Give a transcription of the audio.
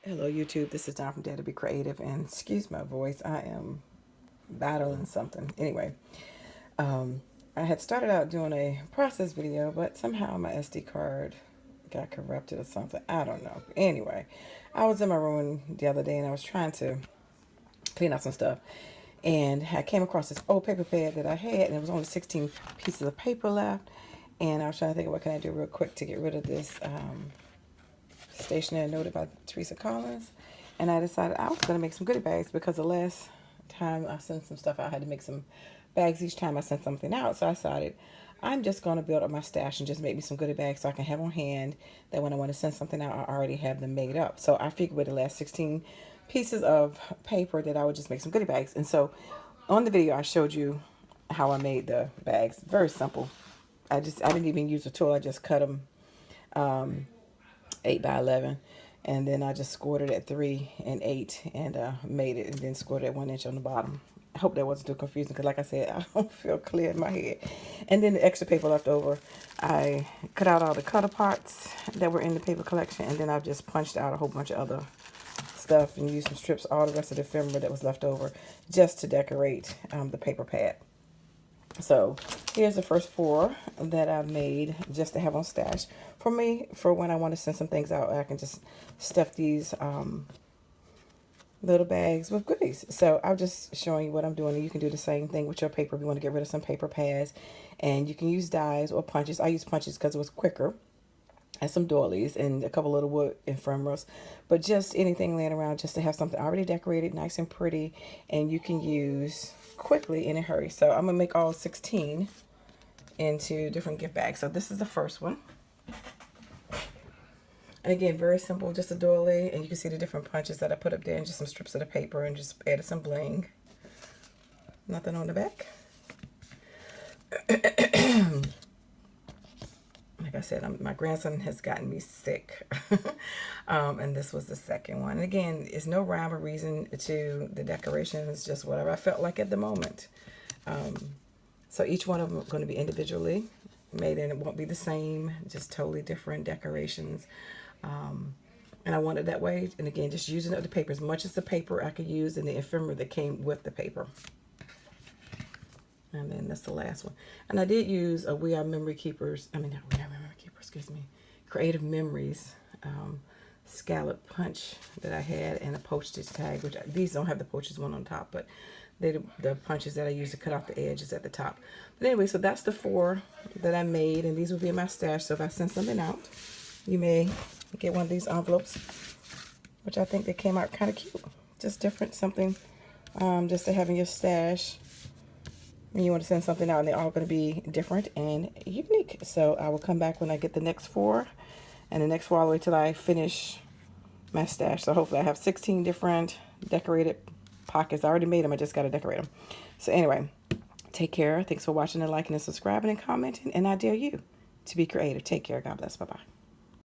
Hello YouTube, this is Don from DaretoBeCreative, and excuse my voice, I am battling something. Anyway, I had started out doing a process video, but somehow my SD card got corrupted or something. I don't know. Anyway, I was in my room the other day and I was trying to clean out some stuff, and I came across this old paper pad that I had, and it was only 16 pieces of paper left, and I was trying to think of what can I do real quick to get rid of this stationery noted by Teresa Collins. And I decided I was going to make some goodie bags because the last time I sent some stuff out, I had to make some bags each time I sent something out. So I decided I'm just going to build up my stash and just make me some goodie bags so I can have on hand that when I want to send something out, I already have them made up. So I figured with the last 16 pieces of paper that I would just make some goodie bags. And so on the video, I showed you how I made the bags. Very simple. I didn't even use a tool. I just cut them 8 by 11, and then I just scored it at 3 and 8 and made it, and then scored it at 1 inch on the bottom. I hope that wasn't too confusing because, like I said, I don't feel clear in my head. And then the extra paper left over, I cut out all the cutter parts that were in the paper collection, and then I just punched out a whole bunch of other stuff and used some strips, all the rest of the ephemera that was left over, just to decorate the paper pad. So here's the first 4 that I've made just to have on stash for me, for when I want to send some things out. I can just stuff these little bags with goodies. So I'm just showing you what I'm doing, and you can do the same thing with your paper if you want to get rid of some paper pads. And you can use dies or punches. I use punches because it was quicker, and some doilies and a couple little wood ephemerals, but just anything laying around just to have something already decorated, nice and pretty, and you can use quickly in a hurry. So I'm gonna make all 16 into different gift bags. So this is the first one, and again, very simple, just a doily, and you can see the different punches that I put up there, and just some strips of the paper, and just added some bling. Nothing on the back. Like I said, my grandson has gotten me sick. And this was the second one. And again, it's no rhyme or reason to the decorations, just whatever I felt like at the moment. So each one of them are going to be individually made, and it won't be the same, just totally different decorations. And I want it that way. And again, just using up the paper as much as the paper I could use, and the ephemera that came with the paper. And then that's the last one. And I did use a We Are Memory Keepers, excuse me, Creative Memories scallop punch that I had, and a postage tag, which these don't have the postage one on top, but the punches that I use to cut off the edges at the top. But anyway, so that's the 4 that I made, and these will be in my stash. So if I send something out, you may get one of these envelopes, which I think they came out kind of cute. Just different, something just to have in your stash when you want to send something out, and they're all going to be different and unique. So I will come back when I get the next 4, and the next 4 all the way till I finish my stash. So hopefully I have 16 different decorated pockets. I already made them, I just got to decorate them. So anyway, take care. Thanks for watching and liking and subscribing and commenting, and I dare you to be creative. Take care. God bless. Bye-bye.